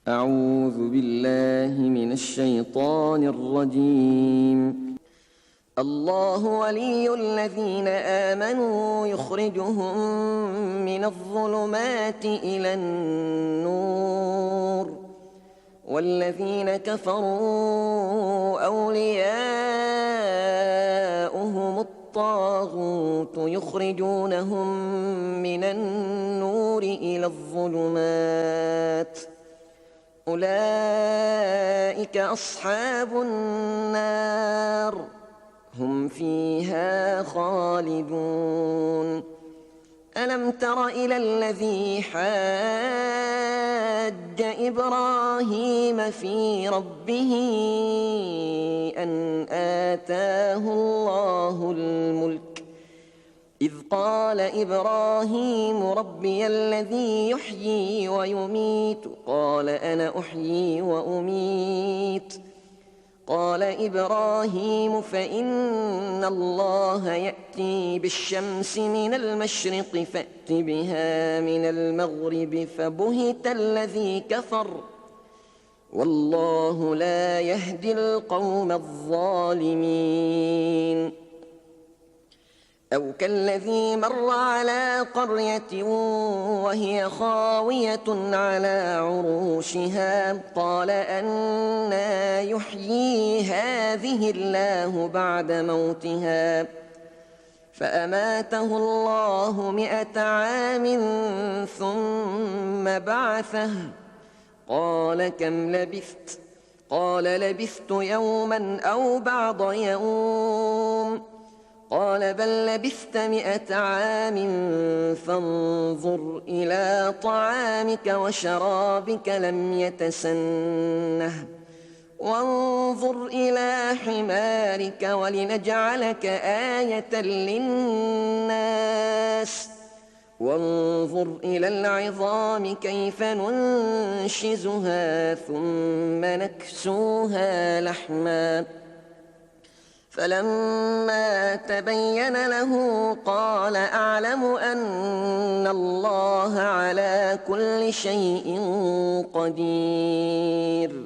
أعوذ بالله من الشيطان الرجيم. الله ولي الذين آمنوا يخرجهم من الظلمات إلى النور، والذين كفروا أولياؤهم الطاغوت يخرجونهم من النور إلى الظلمات، أولئك أصحاب النار هم فيها خالدون. ألم تر إلى الذي حاج إبراهيم في ربه أن آتاه الله الملك، إذ قال إبراهيم ربي الذي يحيي ويميت، قال أنا أحيي وأميت. قال إبراهيم فإن الله يأتي بالشمس من المشرق فأت بها من المغرب، فبهت الذي كفر والله لا يهدي القوم الظالمين. أو كالذي مر على قرية وهي خاوية على عروشها، قال أنى يحيي هذه الله بعد موتها، فأماته الله 100 عام ثم بعثه، قال كم لبثت؟ قال لبثت يوما أو بعض يوم، قال بل لبثت 100 عام فانظر إلى طعامك وشرابك لم يتسنه، وانظر إلى حمارك ولنجعلك آية للناس، وانظر إلى العظام كيف ننشزها ثم نكسوها لحما، فلما تبين له قال أعلم أن الله على كل شيء قدير.